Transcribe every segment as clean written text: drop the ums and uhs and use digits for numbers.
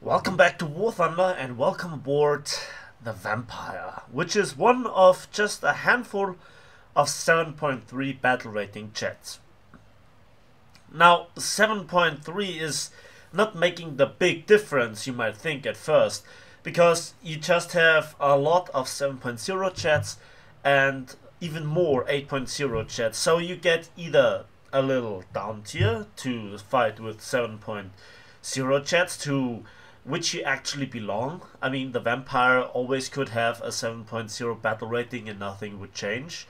Welcome back to War Thunder and welcome aboard the Vampire, which is one of just a handful of 7.3 battle rating jets. Now 7.3 is not making the big difference you might think at first, because you just have a lot of 7.0 jets and even more 8.0 jets, so you get either a little down tier to fight with 7.0 jets to which you actually belong. I mean, the Vampire always could have a 7.0 battle rating and nothing would change.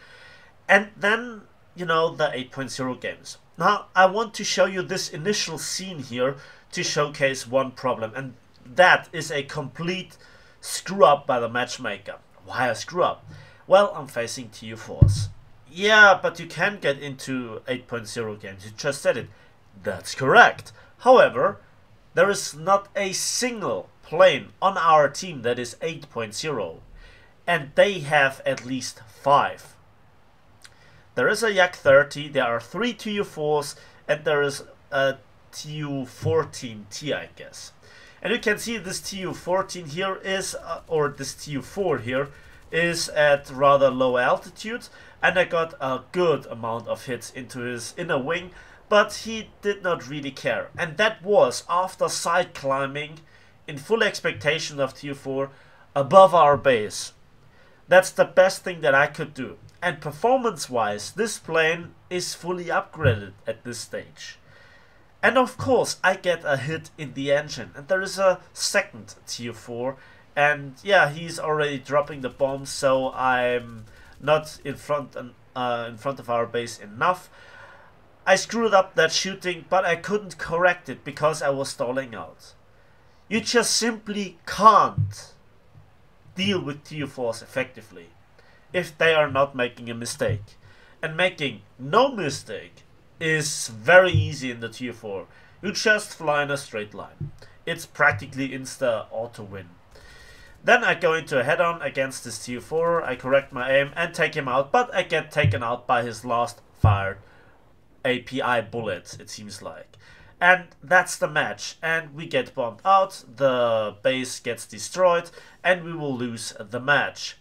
And then, the 8.0 games. Now, I want to show you this initial scene here to showcase one problem, and that is a complete screw up by the matchmaker. Why a screw up? Well, I'm facing TU4s. Yeah, but you can get into 8.0 games, you just said it. That's correct. However, there is not a single plane on our team that is 8.0, and they have at least 5. There is a Yak 30, there are 3 TU4s, and there is a TU14T, I guess. And you can see this TU14 here is, or this TU4 here, is at rather low altitude, and I got a good amount of hits into his inner wing, but he did not really care. And that was after side climbing in full expectation of TU4 above our base. That's the best thing that I could do. And performance wise, this plane is fully upgraded at this stage. And of course I get a hit in the engine, and there is a second TU4, and yeah, he's already dropping the bombs, so I'm not in front of our base enough. I screwed up that shooting, but I couldn't correct it because I was stalling out. You just simply can't deal with TU4s effectively if they are not making a mistake. And making no mistake is very easy in the TU4. You just fly in a straight line. It's practically insta auto win. Then I go into a head-on against this TU4, I correct my aim and take him out, but I get taken out by his last fired API bullet, it seems like. And that's the match, and we get bombed out, the base gets destroyed, and we will lose the match.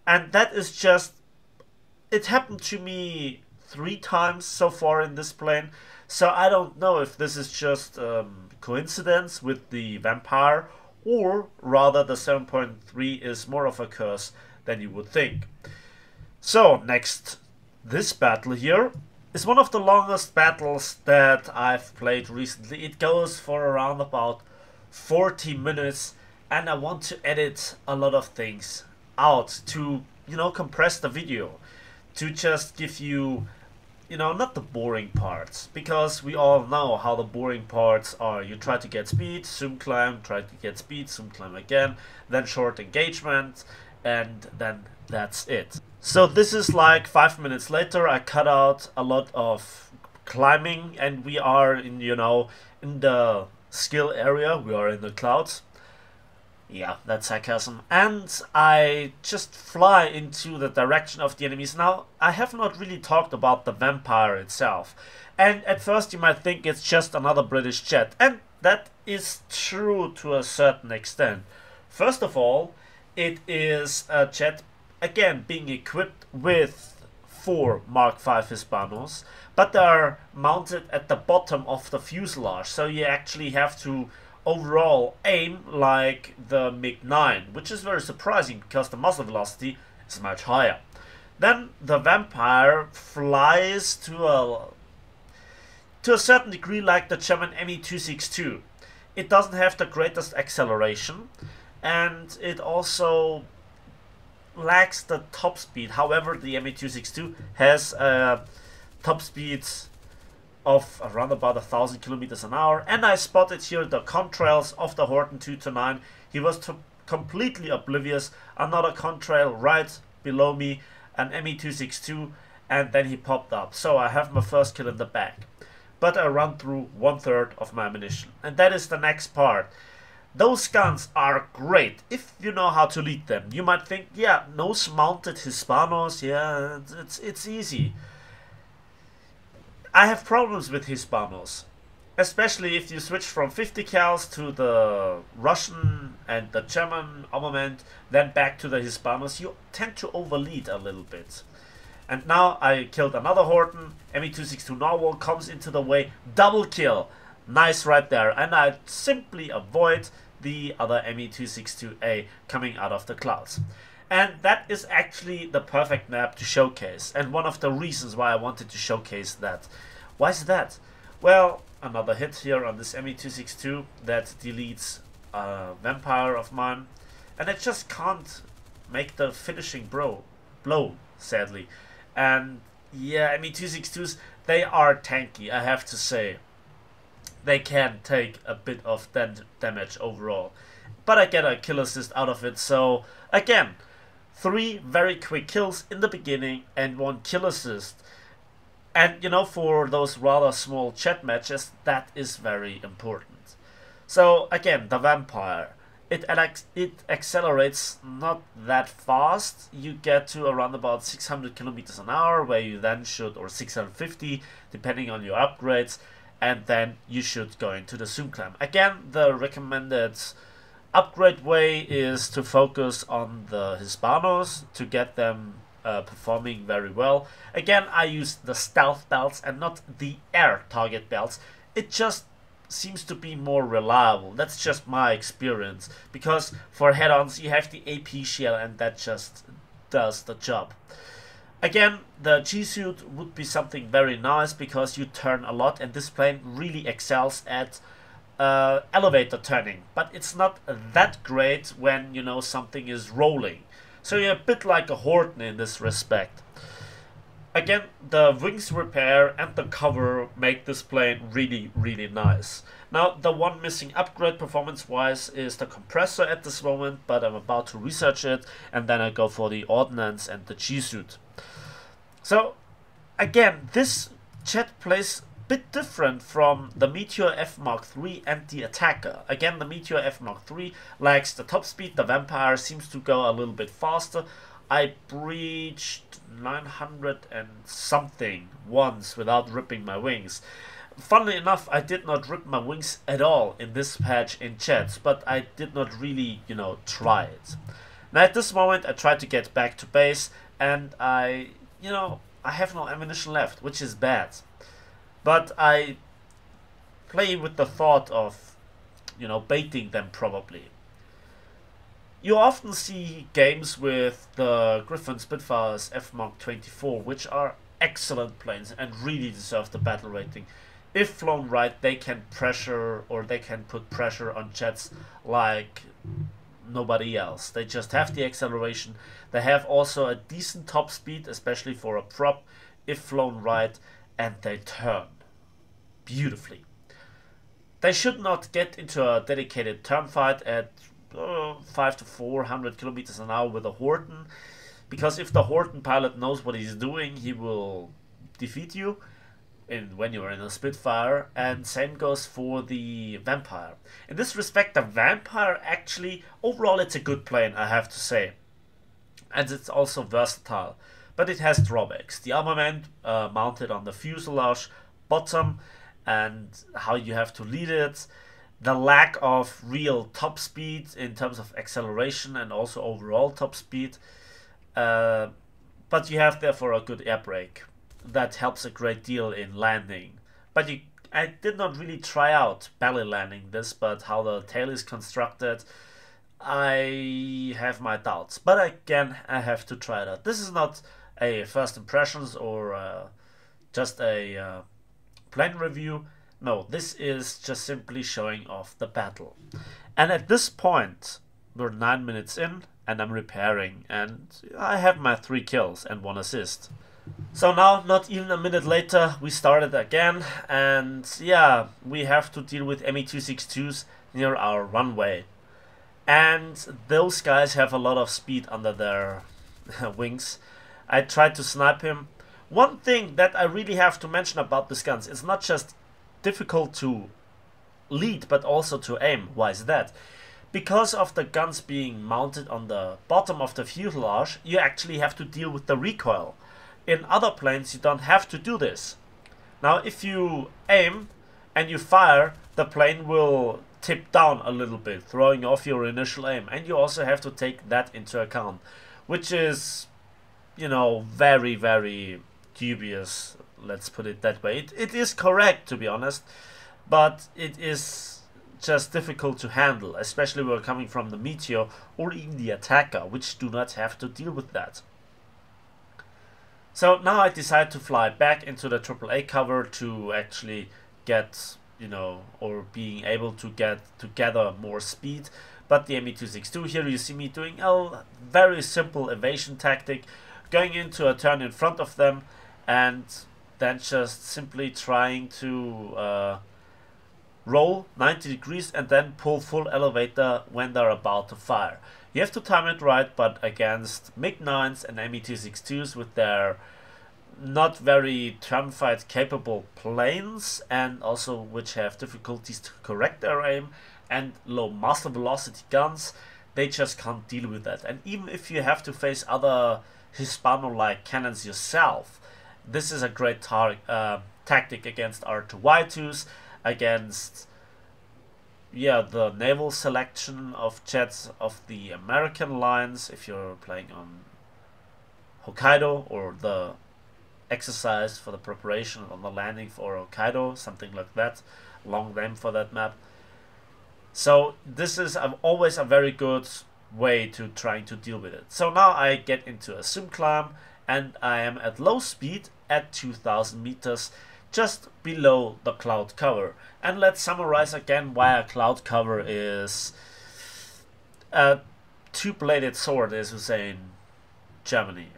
And that is just, it happened to me 3 times so far in this plane, so I don't know if this is just coincidence with the Vampire, or rather the 7.3 is more of a curse than you would think. So next, this battle here is one of the longest battles that I've played recently. It goes for around about 40 minutes, and I want to edit a lot of things out to, compress the video, to just give you, not the boring parts, because we all know how the boring parts are. You try to get speed, zoom climb, try to get speed, zoom climb again, then short engagement, and then that's it. So this is like 5 minutes later. I cut out a lot of climbing, and we are in, in the skill area. We are in the clouds. Yeah, that's sarcasm. And I just fly into the direction of the enemies. Now, I have not really talked about the Vampire itself. And at first you might think it's just another British jet. And that is true to a certain extent. First of all, it is a jet, again, being equipped with 4 Mark 5 Hispanos, but they are mounted at the bottom of the fuselage, so you actually have to overall aim like the MiG-9, which is very surprising because the muzzle velocity is much higher. Then the Vampire flies to a certain degree like the German Me-262. It doesn't have the greatest acceleration, and it also lacks the top speed. However, the Me-262 has a top speed of around about 1,000 kilometers an hour, and I spotted here the contrails of the Horten 229. He was completely oblivious. Another contrail right below me, an Me-262, and then he popped up. So I have my first kill in the back, but I run through 1/3 of my ammunition, and that is the next part. Those guns are great if you know how to lead them. You might think, yeah, nose mounted Hispanos, yeah, it's easy. I have problems with Hispanos. Especially if you switch from 50 cals to the Russian and the German armament, then back to the Hispanos, you tend to overlead a little bit. And now I killed another Horton, Me262 Narwhal comes into the way, double kill, nice right there, and I simply avoid the other Me262A coming out of the clouds. And that is actually the perfect map to showcase, and one of the reasons why I wanted to showcase that. Why is that? Well, another hit here on this Me262 that deletes a vampire of mine, and I just can't make the finishing blow, sadly. And yeah, Me262s, they are tanky, I have to say. They can take a bit of damage overall, but I get a kill assist out of it, so again, 3 very quick kills in the beginning and 1 kill assist. And you know, for those rather small chat matches, that is very important. So again, the vampire, it accelerates not that fast. You get to around about 600 kilometers an hour, where you then should, or 650 depending on your upgrades, and then you should go into the zoom climb. Again, the recommended upgrade way is to focus on the Hispanos to get them performing very well. Again, I use the stealth belts and not the air target belts. It just seems to be more reliable. That's just my experience, because for head-ons you have the AP shell and that just does the job. Again, the G-suit would be something very nice because you turn a lot, and this plane really excels at elevator turning, but it's not that great when, you know, something is rolling. So you're a bit like a Horton in this respect. Again, the wings repair and the cover make this plane really, really nice. Now, the one missing upgrade performance-wise is the compressor at this moment, but I'm about to research it, and then I go for the ordnance and the G-suit. So, again, this jet plays bit different from the Meteor F Mark III and the Attacker. Again, the Meteor F Mark III lacks the top speed, the Vampire seems to go a little bit faster. I breached 900 and something once without ripping my wings. Funnily enough, I did not rip my wings at all in this patch in chats, but I did not really, you know, try it. Now at this moment I try to get back to base, and I have no ammunition left, which is bad. But I play with the thought of, you know, baiting them probably. You often see games with the Griffon Spitfires F Mark 24, which are excellent planes and really deserve the battle rating. If flown right, they can pressure, or they can put pressure on jets like nobody else. They just have the acceleration. They have also a decent top speed, especially for a prop, if flown right, and they turn beautifully. They should not get into a dedicated turn fight at 5 to 400 kilometers an hour with a Horton, because if the Horton pilot knows what he's doing, he will defeat you when you're in a Spitfire, and same goes for the Vampire. In this respect, the Vampire actually, overall it's a good plane, I have to say, and it's also versatile, but it has drawbacks. The armament mounted on the fuselage bottom and how you have to lead it, the lack of real top speed in terms of acceleration and also overall top speed, but you have therefore a good air brake. That helps a great deal in landing. But I did not really try out belly landing this, but how the tail is constructed, I have my doubts. But again, I have to try that. This is not a first impressions or just a plane review. No, this is just simply showing off the battle. And at this point, we're 9 minutes in and I'm repairing, and I have my 3 kills and 1 assist. So now, not even a minute later, we started again, and yeah, we have to deal with Me262s near our runway. And those guys have a lot of speed under their wings. I tried to snipe him. One thing that I really have to mention about these guns, it's not just difficult to lead, but also to aim. Why is that? Because of the guns being mounted on the bottom of the fuselage, you actually have to deal with the recoil. In other planes, you don't have to do this. Now, if you aim and you fire, the plane will tip down a little bit, throwing off your initial aim. And you also have to take that into account, which is, you know, very, very dubious, let's put it that way. It is correct, to be honest, but it is just difficult to handle, especially when we're coming from the Meteor or even the attacker, which do not have to deal with that. So now I decide to fly back into the AAA cover to actually get, you know, or being able to get to gather more speed. But the Me-262 here, you see me doing a very simple evasion tactic, going into a turn in front of them and then just simply trying to roll 90 degrees and then pull full elevator when they're about to fire. You have to time it right, but against MiG-9s and Me-262s with their not very turn fight capable planes, and also which have difficulties to correct their aim, and low master velocity guns, they just can't deal with that. And even if you have to face other Hispano-like cannons yourself, this is a great tactic against R2Y2s, against the naval selection of jets of the American lines, if you're playing on Hokkaido, or the exercise for the preparation on the landing for Hokkaido, something like that, long name for that map. So this is always a very good way to trying to deal with it. So now I get into a sim climb and I am at low speed at 2000 meters, just below the cloud cover. And let's summarize again why a cloud cover is a two-bladed sword, as we say in Germany,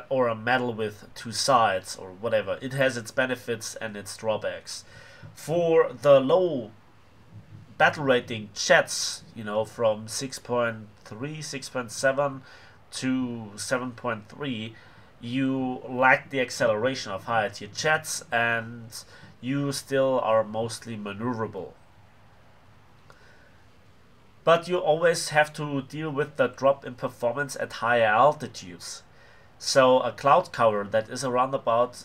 or a medal with two sides, or whatever. It has its benefits and its drawbacks. For the low battle rating jets, you know, from 6.3, 6.7 to 7.3, you lack the acceleration of higher tier jets and you still are mostly maneuverable. But you always have to deal with the drop in performance at higher altitudes. So a cloud cover that is around about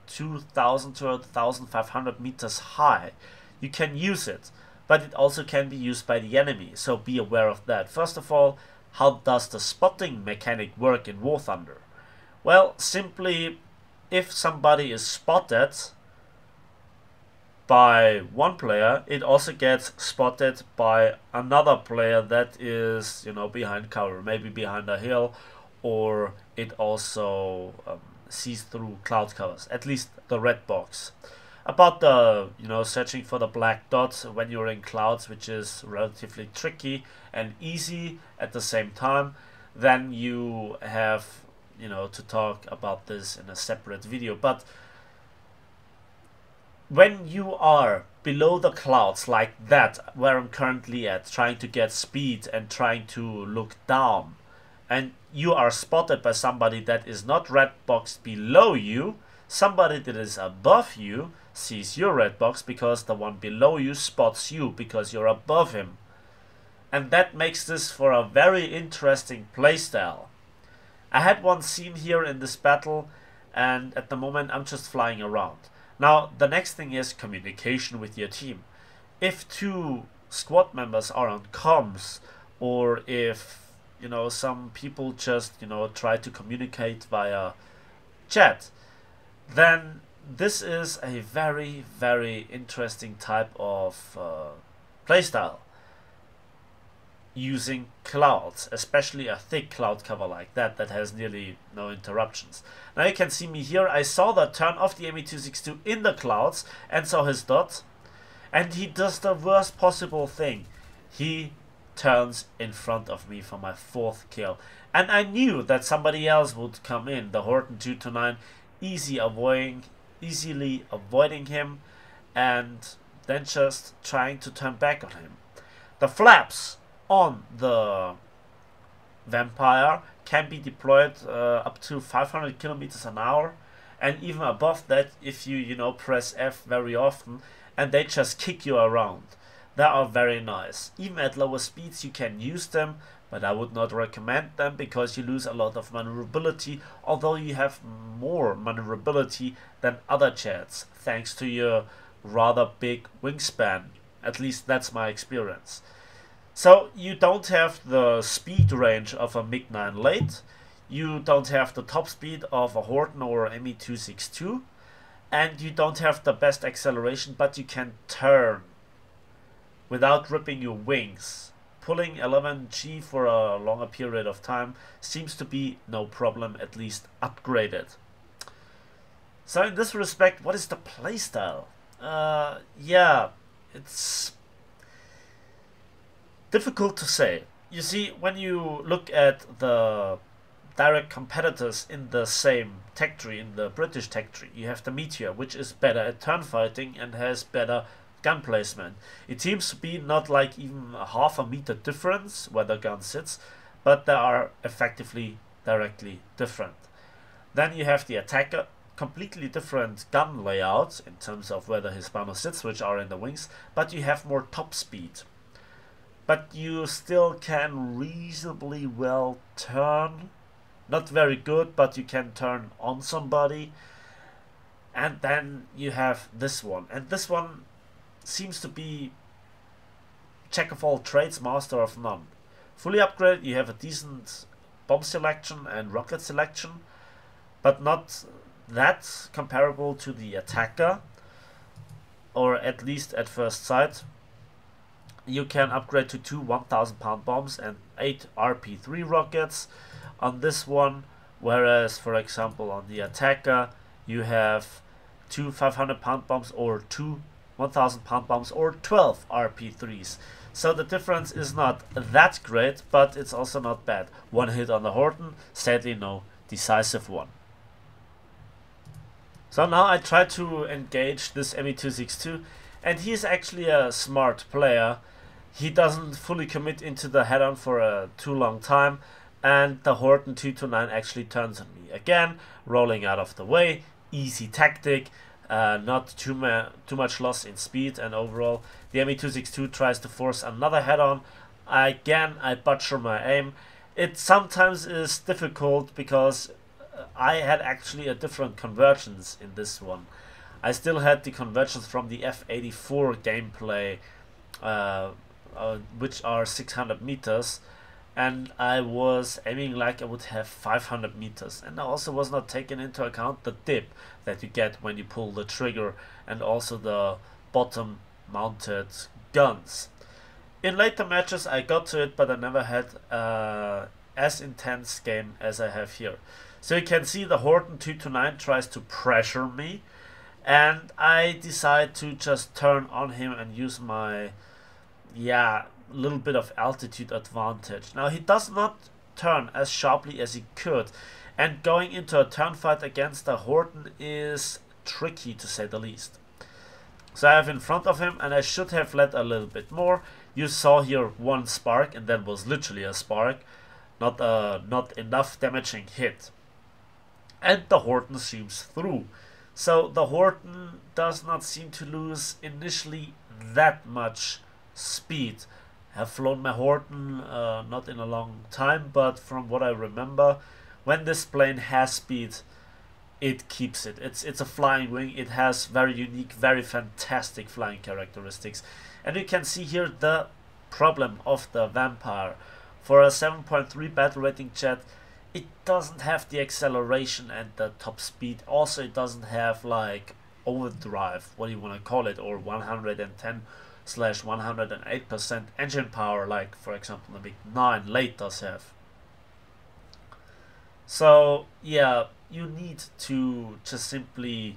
2000 to 1500 meters high, you can use it, but it also can be used by the enemy, so be aware of that. First of all, how does the spotting mechanic work in War Thunder? Well, simply, if somebody is spotted by one player, it also gets spotted by another player that is, you know, behind cover, maybe behind a hill, or it also sees through cloud covers, at least the red box. About the, you know, searching for the black dots when you're in clouds, which is relatively tricky and easy at the same time, then you have, you know, to talk about this in a separate video. But when you are below the clouds like that, where I'm currently at, trying to get speed and trying to look down, and you are spotted by somebody that is not red boxed below you, somebody that is above you sees your red box because the one below you spots you because you're above him. And that makes this for a very interesting playstyle. I had one scene here in this battle, and at the moment I'm just flying around. Now the next thing is communication with your team. If two squad members are on comms, or if, you know, some people just, you know, try to communicate via chat, then this is a very, very interesting type of playstyle using clouds, especially a thick cloud cover like that has nearly no interruptions. Now you can see me here. I saw the turn of the Me-262 in the clouds and saw his dot, and he does the worst possible thing. He turns in front of me for my 4th kill, and I knew that somebody else would come in, the Horton 229, easily avoiding him and then just trying to turn back on him. The flaps on the Vampire can be deployed up to 500 kilometers an hour, and even above that if you know, press F very often, and they just kick you around. They are very nice. Even at lower speeds you can use them, but I would not recommend them because you lose a lot of maneuverability, although you have more maneuverability than other jets thanks to your rather big wingspan. At least that's my experience. So you don't have the speed range of a MiG-9 late, you don't have the top speed of a Horton or Me-262, and you don't have the best acceleration, but you can turn without ripping your wings. Pulling 11G for a longer period of time seems to be no problem, at least upgraded. So in this respect, what is the playstyle? Yeah, it's difficult to say. You see, when you look at the direct competitors in the same tech tree, in the British tech tree, you have the Meteor, which is better at turn fighting and has better gun placement. It seems to be not like even a half a meter difference where the gun sits, but they are effectively directly different. Then you have the Attacker, completely different gun layouts in terms of where the Hispano sits, which are in the wings, but you have more top speed. But you still can reasonably well turn. Not very good, but you can turn on somebody. And then you have this one. And this one seems to be jack of all trades, master of none. Fully upgraded, you have a decent bomb selection and rocket selection, but not that comparable to the Attacker, or at least at first sight. You can upgrade to 2 1,000-pound bombs and 8 RP3 rockets on this one, whereas for example on the Attacker you have 2 500-pound bombs or 2 1,000-pound bombs or 12 RP3s. So the difference is not that great, but it's also not bad. One hit on the Horton, sadly no decisive one. So now I try to engage this Me-262, and he's actually a smart player. He doesn't fully commit into the head-on for a too long time, and the Horton 229 actually turns on me. Again, rolling out of the way, easy tactic, not too much loss in speed, and overall the Me-262 tries to force another head-on. Again, I butcher my aim. It sometimes is difficult because I had actually a different convergence in this one. I still had the convergence from the F84 gameplay, which are 600 meters, and I was aiming like I would have 500 meters, and I also was not taking into account the dip that you get when you pull the trigger and also the bottom mounted guns. In later matches I got to it, but I never had as intense game as I have here. So you can see the Horton 229 tries to pressure me, and I decide to just turn on him and use my little bit of altitude advantage. Now he does not turn as sharply as he could, and going into a turn fight against the Horton is tricky to say the least. So I have in front of him, and I should have led a little bit more. You saw here one spark, and that was literally a spark, not enough damaging hit. And the Horton seems through. So the Horton does not seem to lose initially that much speed. I have flown my Horton not in a long time, but from what I remember, when this plane has speed, it keeps it. It's a flying wing. It has very unique, very fantastic flying characteristics. And you can see here the problem of the Vampire. For a 7.3 battle rating jet, it doesn't have the acceleration and the top speed. Also, it doesn't have like overdrive, what do you want to call it, or 110/108% engine power, like for example the MiG-9 late does have. So yeah, you need to just simply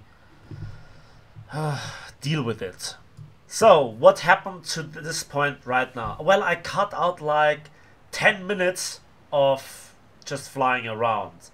deal with it. So what happened to this point right now? Well, I cut out like 10 minutes of just flying around.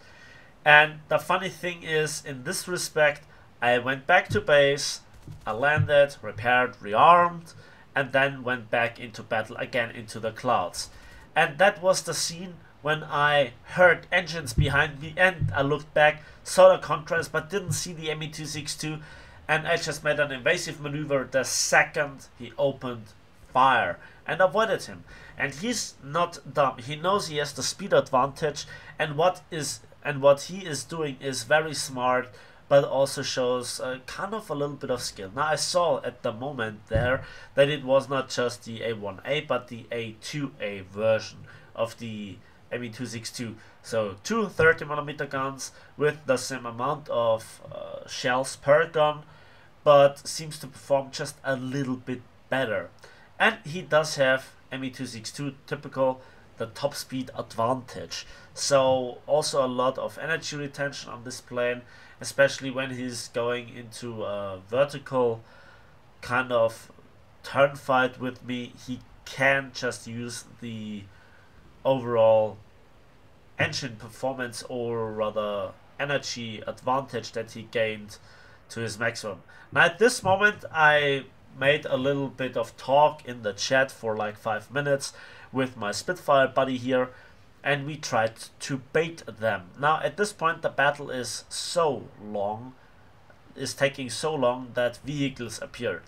And the funny thing is, in this respect, I went back to base, I landed, repaired, rearmed, and then went back into battle again into the clouds. And that was the scene when I heard engines behind me, and I looked back, saw the contrast, but didn't see the Me-262, and I just made an invasive maneuver the second he opened fire and avoided him. And he's not dumb. He knows he has the speed advantage, and what he is doing is very smart, but also shows kind of a little bit of skill. Now I saw at the moment there that it was not just the A1A but the A2A version of the ME262. So two 30mm guns with the same amount of shells per gun, but seems to perform just a little bit better. And he does have ME262 typical, the top speed advantage. So also a lot of energy retention on this plane, especially when he's going into a vertical kind of turn fight with me. He can just use the overall engine performance, or rather energy advantage, that he gained to his maximum. Now at this moment I made a little bit of talk in the chat for like 5 minutes with my Spitfire buddy here, and we tried to bait them. Now at this point the battle is taking so long that vehicles appeared,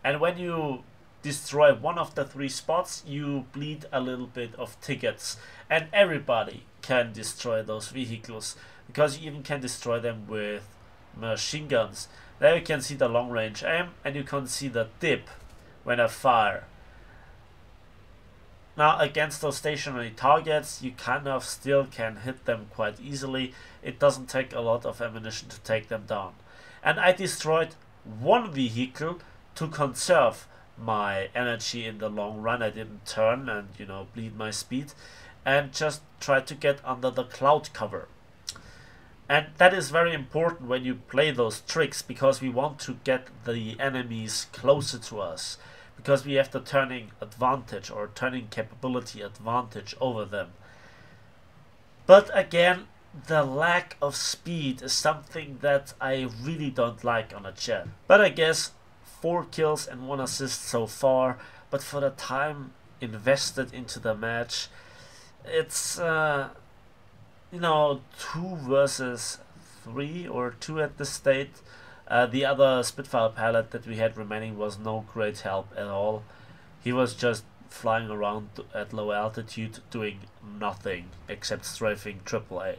and when you destroy one of the 3 spots you bleed a little bit of tickets, and everybody can destroy those vehicles because you even can destroy them with machine guns. There you can see the long range aim, and you can see the dip when I fire. Now against those stationary targets you kind of still can hit them quite easily. It doesn't take a lot of ammunition to take them down. And I destroyed one vehicle to conserve my energy in the long run. I didn't turn and bleed my speed, and just tried to get under the cloud cover. And that is very important when you play those tricks, because we want to get the enemies closer to us, because we have the turning advantage, or turning capability advantage over them. But again, the lack of speed is something that I really don't like on a jet. But I guess 4 kills and 1 assist so far, but for the time invested into the match, it's 2 versus 3 or 2 at this state. The other Spitfire pilot that we had remaining was no great help at all. He was just flying around at low altitude doing nothing except strafing AAA.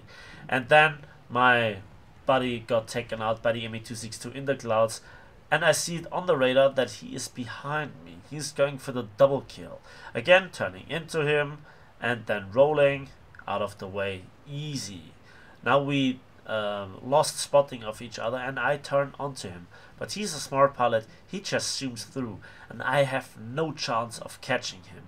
And then my buddy got taken out by the ME262 in the clouds, and I see it on the radar that he is behind me. He's going for the double kill. Again, turning into him and then rolling out of the way. Easy. Now we lost spotting of each other, and I turn onto him, but he's a smart pilot. He just zooms through, and I have no chance of catching him.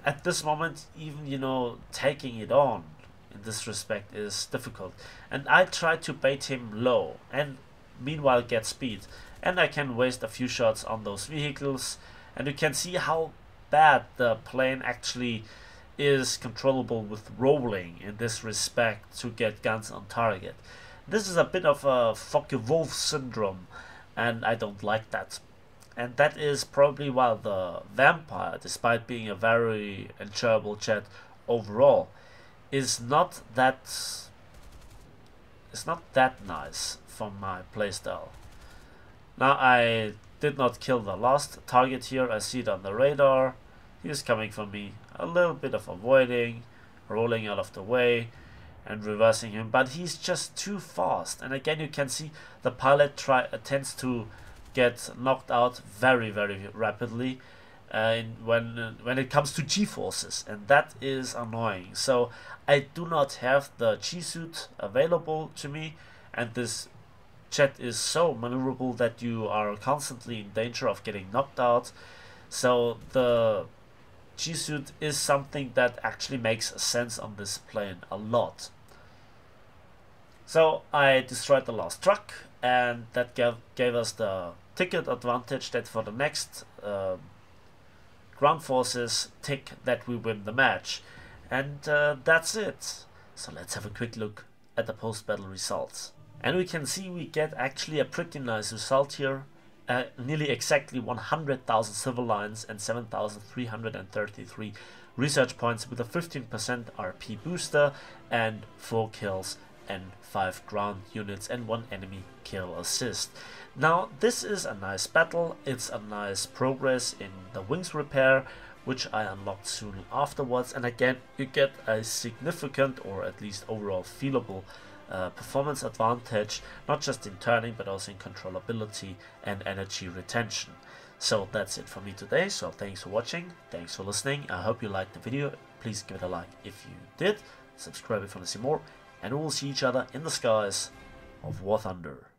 At this moment, even taking it on in this respect is difficult, and I try to bait him low and meanwhile get speed, and I can waste a few shots on those vehicles, and you can see how bad the plane actually is controllable with rolling in this respect to get guns on target. This is a bit of a Focke-Wulf syndrome, and I don't like that. And that is probably why the Vampire, despite being a very enjoyable jet overall, is not that nice for my playstyle. Now I did not kill the last target here. I see it on the radar. He is coming for me. A little bit of avoiding, rolling out of the way, and reversing him, but he's just too fast. And again, you can see the pilot tends to get knocked out very, very rapidly when it comes to G-forces, and that is annoying. So I do not have the G-suit available to me, and this jet is so maneuverable that you are constantly in danger of getting knocked out. So the G-suit is something that actually makes sense on this plane a lot. So I destroyed the last truck, and that gave us the ticket advantage that for the next ground forces tick that we win the match. And that's it. So let's have a quick look at the post-battle results. And we can see we get actually a pretty nice result here. Nearly exactly 100,000 civil lines and 7,333 research points with a 15% RP booster and 4 kills and 5 ground units and 1 enemy kill assist. Now this is a nice battle. It's a nice progress in the wings repair, which I unlocked soon afterwards, and again you get a significant, or at least overall feelable, performance advantage, not just in turning but also in controllability and energy retention. So that's it for me today. So thanks for watching, thanks for listening. I hope you liked the video. Please give it a like if you did, subscribe if you want to see more, and we will see each other in the skies of War Thunder.